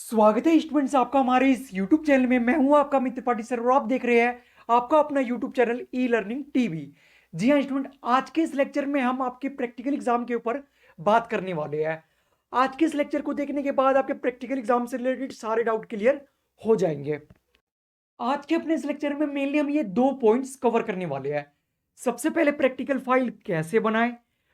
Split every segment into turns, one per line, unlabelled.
स्वागत है स्टूडेंट्स आपका हमारे इस YouTube चैनल में। मैं हूं आपका मित्र पाटी सर और आप देख रहे हैं आपका अपना YouTube channel e learning TV. जी हाँ स्टूडेंट, आज के इस लेक्चर में हम आपके प्रैक्टिकल एग्जाम के ऊपर बात करने वाले हैं। आज के इस लेक्चर को देखने के बाद आपके प्रैक्टिकल एग्जाम से रिलेटेड सारे डाउट क्लियर हो जाएंगे। आज के अपने इस लेक्चर में मेनली हम ये दो पॉइंट्स कवर करने वाले हैं। सबसे पहले प्रैक्टिकल फाइल कैसे बनाएं,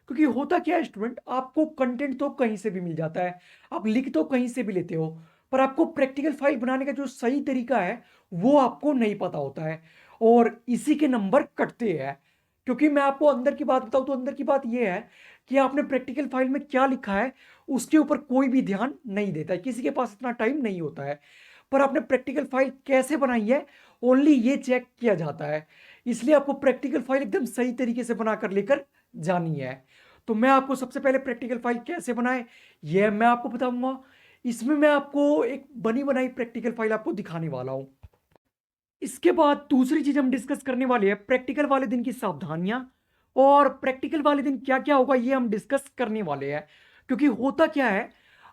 क्योंकि होता क्या है स्टूडेंट, आपको कंटेंट तो कहीं से भी मिल जाता है, आप लिख तो कहीं से भी लेते हो, पर आपको प्रैक्टिकल फाइल बनाने का जो सही तरीका है वो आपको नहीं पता होता है और इसी के नंबर कटते हैं। क्योंकि मैं आपको अंदर की बात बताऊं तो अंदर की बात यह है कि आपने प्रैक्टिकल फाइल में क्या लिखा है उसके ऊपर कोई भी ध्यान नहीं देता है, किसी के पास इतना टाइम नहीं होता है। पर आपने प्रैक्टिकल फाइल कैसे बनाई है ओनली ये चेक किया जाता है। इसलिए आपको प्रैक्टिकल फाइल एकदम सही तरीके से बनाकर लेकर जानी है। तो मैं आपको सबसे पहले प्रैक्टिकल फाइल कैसे बनाए ये मैं आपको बताऊंगा। इसमें मैं आपको एक बनी बनाई प्रैक्टिकल फाइल आपको दिखाने वाला हूं। इसके बाद दूसरी चीज हम डिस्कस करने वाले हैं प्रैक्टिकल वाले दिन की सावधानियां, और प्रैक्टिकल वाले दिन क्या क्या होगा ये हम डिस्कस करने वाले हैं। क्योंकि होता क्या है,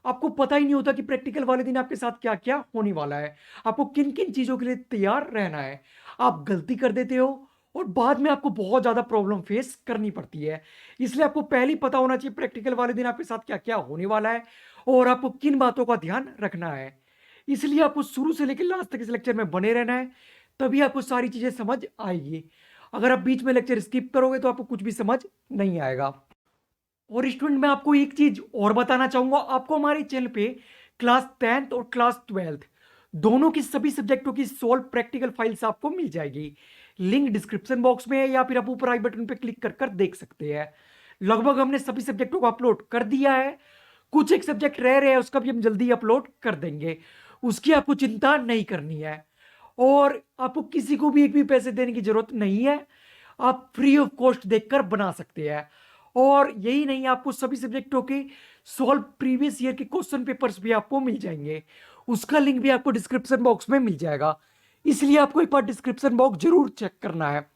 आपको पता ही नहीं होता कि प्रैक्टिकल वाले दिन आपके साथ क्या क्या होने वाला है, आपको किन किन चीजों के लिए तैयार रहना है। आप गलती कर देते हो और बाद में आपको बहुत ज्यादा प्रॉब्लम फेस करनी पड़ती है। इसलिए आपको पहले ही पता होना चाहिए प्रैक्टिकल वाले दिन आपके साथ क्या क्या होने वाला है और आपको किन बातों का ध्यान रखना है। इसलिए आपको शुरू से लेकर लास्ट तक इस लेक्चर में बने रहना है, तभी आपको सारी चीजें समझ आएगी। अगर आप बीच में लेक्चर स्किप करोगे तो आपको कुछ भी समझ नहीं आएगा। और स्टूडेंट मैं आपको एक चीज और बताना चाहूंगा, आपको हमारे चैनल पे क्लास 10th और क्लास 12th दोनों की सभी सब्जेक्टों की सोल्व प्रैक्टिकल फाइल्स आपको मिल जाएगी। लिंक डिस्क्रिप्शन बॉक्स में है या फिर आप ऊपर आई बटन पे क्लिक कर कर देख सकते हैं। लगभग हमने सभी सब्जेक्टों को अपलोड कर दिया है, कुछ एक सब्जेक्ट रह रहे हैं उसका भी हम जल्दी अपलोड कर देंगे, उसकी आपको चिंता नहीं करनी है। और आपको किसी को भी एक भी पैसे देने की जरूरत नहीं है, आप फ्री ऑफ कॉस्ट देखकर बना सकते हैं। और यही नहीं, आपको सभी सब्जेक्टों के सॉल्व प्रीवियस ईयर के क्वेश्चन पेपर्स भी आपको मिल जाएंगे, उसका लिंक भी आपको डिस्क्रिप्शन बॉक्स में मिल जाएगा। इसलिए आपको एक बार डिस्क्रिप्शन बॉक्स जरूर चेक करना है।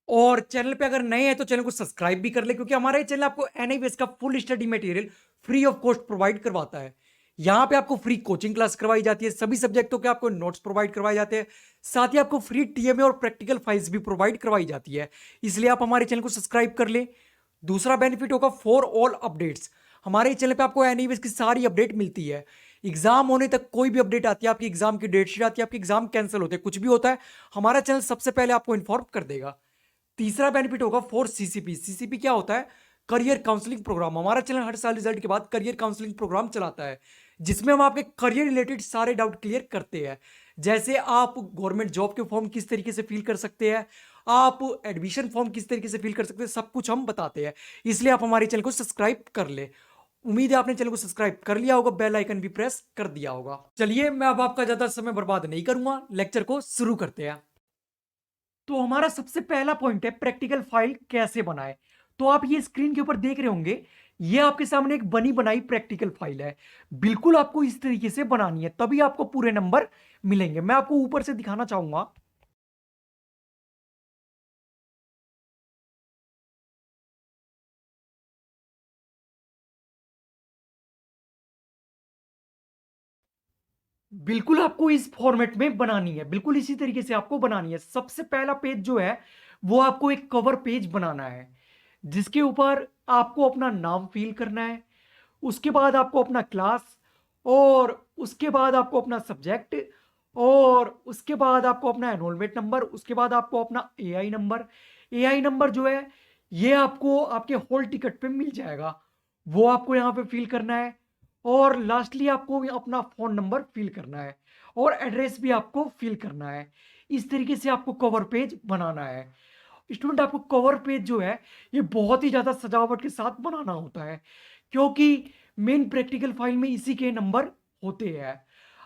और चैनल पे अगर नए हैं तो चैनल को सब्सक्राइब भी कर ले, क्योंकि हमारा ये चैनल आपको एनआईवीएस का full study material free of cost provide करवाता है। यहाँ पे आपको फ्री कोचिंग क्लास करवाई जाती है, सभी सब्जेक्टों के आपको नोट्स प्रोवाइड करवाए जाते हैं, साथ ही आपको फ्री टीएमए और प्रैक्टिकल फाइल्स भी प्रोवाइड करवाई जाती है। इसलिए आप हमारे चैनल को सब्सक्राइब कर ले। दूसरा बेनिफिट होगा फॉर ऑल अपडेट्स, हमारे चैनल पे आपको एनआईवीएस की सारी अपडेट मिलती है। एग्जाम होने तक कोई भी अपडेट आती है, आपकी एग्जाम की डेट शीट आती है, आपके एग्जाम कैंसिल होते हैं, कुछ भी होता है, हमारा चैनल सबसे पहले आपको इन्फॉर्म कर देगा। तीसरा बेनिफिट होगा फॉर सीसीपी। सीसीपी क्या होता है? Career counselling program. हमारा चैनल हर साल रिजल्ट के बाद करियर काउंसलिंग प्रोग्राम चलाता है, जिसमें हम आपके करियर रिलेटेड सारे डाउट क्लियर करते हैं। जैसे आप गवर्नमेंट जॉब के फॉर्म किस तरीके से फिल कर सकते हैं, आप एडमिशन फॉर्म किस तरीके से फिल कर सकते हैं, सब कुछ हम बताते हैं। इसलिए आप हमारे चैनल को सब्सक्राइब कर ले। उम्मीद है आपने चैनल को सब्सक्राइब कर लिया होगा, बेल आइकन भी प्रेस कर दिया होगा। चलिए मैं अब आपका ज्यादा समय बर्बाद नहीं करूंगा, लेक्चर को शुरू करते हैं। तो हमारा सबसे पहला पॉइंट है प्रैक्टिकल फाइल कैसे बनाए। तो आप ये स्क्रीन के ऊपर देख रहे होंगे, ये आपके सामने एक बनी बनाई प्रैक्टिकल फाइल है। बिल्कुल आपको इस तरीके से बनानी है, तभी आपको पूरे नंबर मिलेंगे। मैं आपको ऊपर से दिखाना चाहूंगा। बिल्कुल आपको इस फॉर्मेट में बनानी है, बिल्कुल इसी तरीके से आपको बनानी है। सबसे पहला पेज जो है वो आपको एक कवर पेज बनाना है, जिसके ऊपर आपको अपना नाम फिल करना है, उसके बाद आपको अपना क्लास, और उसके बाद आपको अपना सब्जेक्ट, और उसके बाद आपको अपना एनरोलमेंट नंबर, उसके बाद आपको अपना एआई नंबर। एआई नंबर जो है ये आपको आपके हॉल टिकट पे मिल जाएगा, वो आपको यहाँ पे फिल करना है। और लास्टली आपको अपना फोन नंबर फिल करना है और एड्रेस भी आपको फिल करना है। इस तरीके से आपको कवर पेज बनाना है। स्टूडेंट आपको कवर पेज जो है ये बहुत ही ज्यादा सजावट के साथ बनाना होता है, क्योंकि मेन प्रैक्टिकल फाइल में इसी के नंबर होते हैं।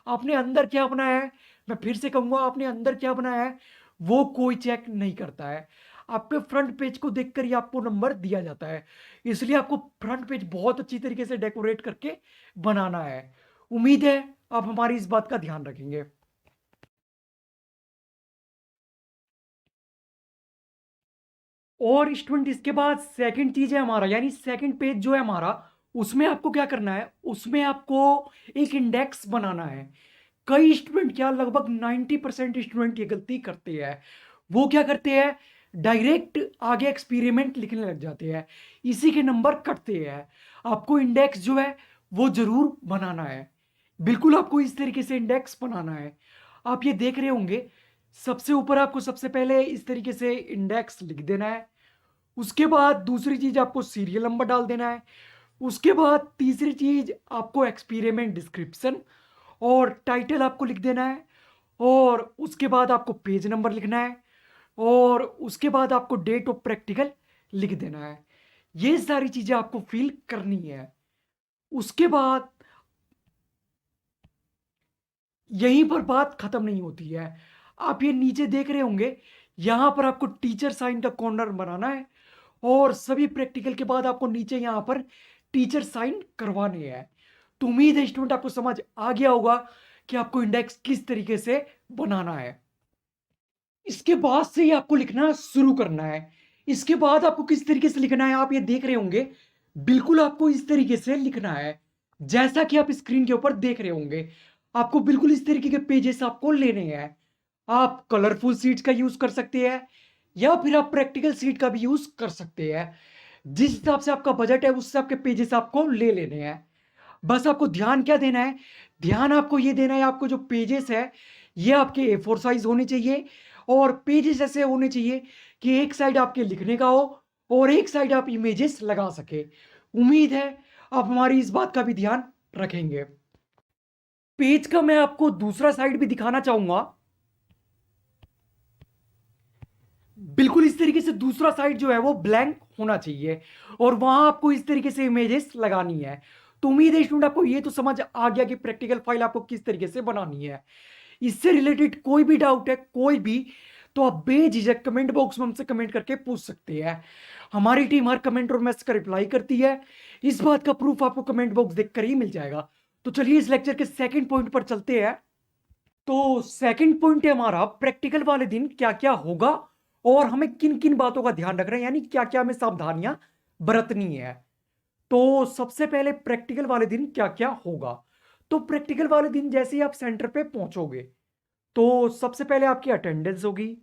आपने अंदर क्या बनाया है, मैं फिर से कहूंगा, आपने अंदर क्या बनाया है वो कोई चेक नहीं करता है, आपके फ्रंट पेज को देखकर ही आपको नंबर दिया जाता है। इसलिए आपको फ्रंट पेज बहुत अच्छी तरीके से डेकोरेट करके बनाना है। उम्मीद है आप हमारी इस बात का ध्यान रखेंगे। और स्टूडेंट इसके बाद सेकंड चीज है हमारा, यानी सेकंड पेज जो है हमारा उसमें आपको क्या करना है, उसमें आपको एक इंडेक्स बनाना है। कई स्टूडेंट, क्या लगभग 90% स्टूडेंट ये गलती करते हैं। वो क्या करते हैं, डायरेक्ट आगे एक्सपेरिमेंट लिखने लग जाते हैं, इसी के नंबर कटते हैं। आपको इंडेक्स जो है वो जरूर बनाना है, बिल्कुल आपको इस तरीके से इंडेक्स बनाना है। आप ये देख रहे होंगे, सबसे ऊपर आपको सबसे पहले इस तरीके से इंडेक्स लिख देना है। उसके बाद दूसरी चीज आपको सीरियल नंबर डाल देना है। उसके बाद तीसरी चीज आपको एक्सपेरिमेंट डिस्क्रिप्शन और टाइटल आपको लिख देना है। और उसके बाद आपको पेज नंबर लिखना है। और उसके बाद आपको डेट ऑफ प्रैक्टिकल लिख देना है। ये सारी चीजें आपको फिल करनी है। उसके बाद यहीं पर बात खत्म नहीं होती है। आप ये नीचे देख रहे होंगे, यहां पर आपको टीचर साइन का कॉर्नर बनाना है। और सभी प्रैक्टिकल के बाद आपको नीचे यहां पर टीचर साइन करवाने हैं। तो उम्मीद है स्टूडेंट आपको समझ आ गया होगा कि आपको इंडेक्स किस तरीके से बनाना है। इसके बाद से ही आपको लिखना शुरू करना है। इसके बाद आपको किस तरीके से लिखना है, आप ये देख रहे होंगे, बिल्कुल आपको इस तरीके से लिखना है जैसा कि आप स्क्रीन के ऊपर देख रहे होंगे। आपको बिल्कुल इस तरीके के पेजेस आपको लेने हैं। आप कलरफुल सीट्स का यूज कर सकते हैं या फिर आप प्रैक्टिकल सीट का भी यूज कर सकते हैं। जिस हिसाब से आपका बजट है उस हिसाब के पेजेस आपको ले लेने हैं। बस आपको ध्यान क्या देना है, ध्यान आपको ये देना है, आपको जो पेजेस है ये आपके A4 साइज होने चाहिए। और पेजेस ऐसे होने चाहिए कि एक साइड आपके लिखने का हो और एक साइड आप इमेजेस लगा सके। उम्मीद है आप हमारी इस बात का भी ध्यान रखेंगे। पेज का मैं आपको दूसरा साइड भी दिखाना चाहूंगा। बिल्कुल इस तरीके से दूसरा साइड जो है वो ब्लैंक होना चाहिए और वहां आपको इस तरीके से इमेजेस लगानी है। तो उम्मीद है स्टूडेंट आपको ये तो समझ आ गया कि प्रैक्टिकल फाइल आपको किस तरीके से बनानी है। इससे रिलेटेड कोई भी डाउट है, कोई भी, तो आप बेझिझक कमेंट बॉक्स में हमसे कमेंट करके पूछ सकते हैं। हमारी टीम हर कमेंट और मैसेज का रिप्लाई करती है। इस बात का प्रूफ आपको कमेंट बॉक्स देखकर ही मिल जाएगा। तो चलिए इस लेक्चर के सेकंड पॉइंट पर चलते हैं। तो सेकंड पॉइंट है हमारा, प्रैक्टिकल वाले दिन क्या क्या होगा और हमें किन किन बातों का ध्यान रखना है, यानी क्या क्या हमें सावधानियां बरतनी है। तो सबसे पहले प्रैक्टिकल वाले दिन क्या क्या होगा। तो प्रैक्टिकल वाले दिन जैसे ही आप सेंटर पे पहुंचोगे तो सबसे पहले आपकी अटेंडेंस होगी।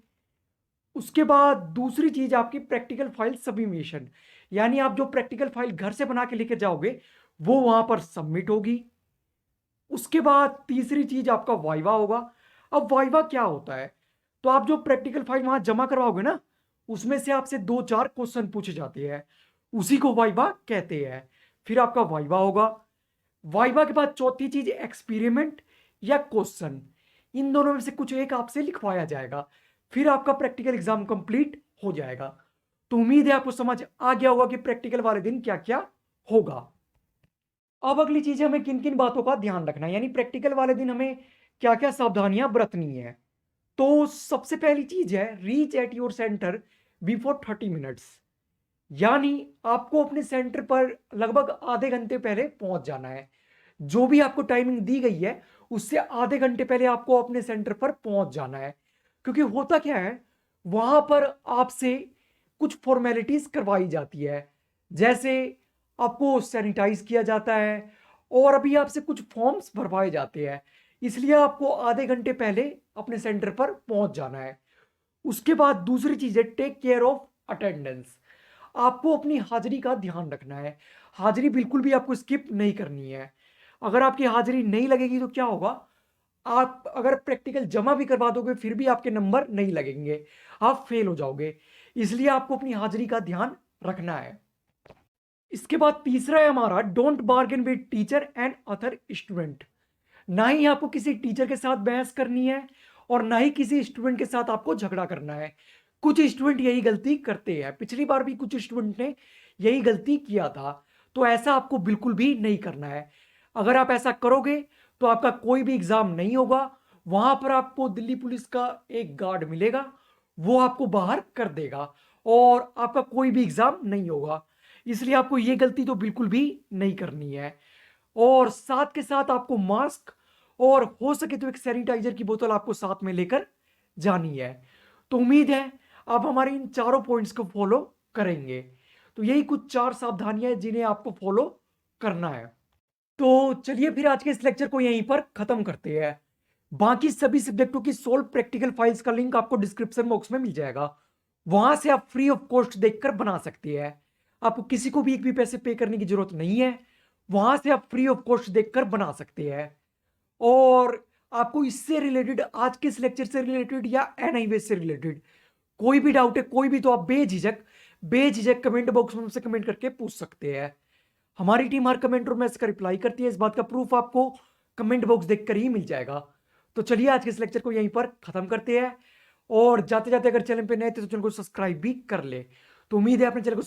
उसके बाद दूसरी चीज आपकी प्रैक्टिकल फाइल सबमिशन, यानी आप जो प्रैक्टिकल फाइल घर से बना के लेके जाओगे वो वहां पर सबमिट होगी। उसके बाद तीसरी चीज आपका वाइवा होगा। अब वाइवा क्या होता है, तो आप जो प्रैक्टिकल फाइल वहां जमा करवाओगे ना, उसमें से आपसे 2-4 क्वेश्चन पूछे जाते हैं, उसी को वाइवा कहते हैं। फिर आपका वाइवा होगा। वाइवा के बाद चौथी चीज एक्सपेरिमेंट या क्वेश्चन, इन दोनों में से कुछ एक आपसे लिखवाया जाएगा। फिर आपका प्रैक्टिकल एग्जाम कंप्लीट हो जाएगा। तो उम्मीद है आपको समझ आ गया होगा कि प्रैक्टिकल वाले दिन क्या क्या होगा। अब अगली चीज है, हमें किन किन बातों का ध्यान रखना है, यानी प्रैक्टिकल वाले दिन हमें क्या क्या सावधानियां बरतनी है। तो सबसे पहली चीज है, reach at your centre before 30 minutes, यानी आपको अपने सेंटर पर लगभग आधे घंटे पहले पहुंच जाना है। जो भी आपको टाइमिंग दी गई है उससे आधे घंटे पहले आपको अपने सेंटर पर पहुंच जाना है। क्योंकि होता क्या है, वहां पर आपसे कुछ फॉर्मेलिटीज करवाई जाती है, जैसे आपको सैनिटाइज किया जाता है और अभी आपसे कुछ फॉर्म्स भरवाए जाते हैं। इसलिए आपको आधे घंटे पहले अपने सेंटर पर पहुंच जाना है। उसके बाद दूसरी चीज है, टेक केयर ऑफ अटेंडेंस। आपको अपनी हाजिरी का ध्यान रखना है। हाजिरी बिल्कुल भी आपको स्किप नहीं करनी है। अगर आपकी हाजिरी नहीं लगेगी तो क्या होगा, आप अगर प्रैक्टिकल जमा भी करवा दोगे फिर भी आपके नंबर नहीं लगेंगे, आप फेल हो जाओगे। इसलिए आपको अपनी हाजिरी का ध्यान रखना है। इसके बाद तीसरा है हमारा, don't bargain with teacher and other student. ना ही आपको किसी टीचर के साथ बहस करनी है और ना ही किसी स्टूडेंट के साथ आपको झगड़ा करना है। कुछ स्टूडेंट यही गलती करते हैं, पिछली बार भी कुछ स्टूडेंट ने यही गलती किया था। तो ऐसा आपको बिल्कुल भी नहीं करना है। अगर आप ऐसा करोगे तो आपका कोई भी एग्जाम नहीं होगा। वहां पर आपको दिल्ली पुलिस का एक गार्ड मिलेगा, वो आपको बाहर कर देगा और आपका कोई भी एग्जाम नहीं होगा। इसलिए आपको ये गलती तो बिल्कुल भी नहीं करनी है। और साथ के साथ आपको मास्क और हो सके तो एक सैनिटाइजर की बोतल आपको साथ में लेकर जानी है। तो उम्मीद है आप हमारे इन चारों पॉइंट्स को फॉलो करेंगे। तो यही कुछ 4 सावधानियां हैं जिन्हें आपको फॉलो करना है। तो चलिए फिर आज के इस लेक्चर को यहीं पर खत्म करते हैं। बाकी सभी सब्जेक्टों की सोल्व प्रैक्टिकल फाइल्स का लिंक आपको डिस्क्रिप्शन बॉक्स में मिल जाएगा, वहां से आप फ्री ऑफ कॉस्ट देखकर बना सकते हैं। आपको किसी को भी एक भी पैसे पे करने की जरूरत नहीं है, वहां से आप फ्री ऑफ कॉस्ट देखकर बना सकते हैं। और आपको इससे रिलेटेड, आज के इस लेक्चर से रिलेटेड या एनआईवेस से रिलेटेड कोई भी डाउट है, कोई भी, तो आप बेझिझक बेझिझक कमेंट बॉक्स में हमसे कमेंट करके पूछ सकते हैं। हमारी टीम हर कमेंट और मैसेज का रिप्लाई करती है, इस बात का प्रूफ आपको कमेंट बॉक्स देखकर ही मिल जाएगा। तो चलिए आज के इस लेक्चर को यहीं पर खत्म करते हैं, और जाते जाते अगर चैनल पे नए थे तो चैनल को सब्सक्राइब भी कर ले। तो उम्मीद है अपने चैनल को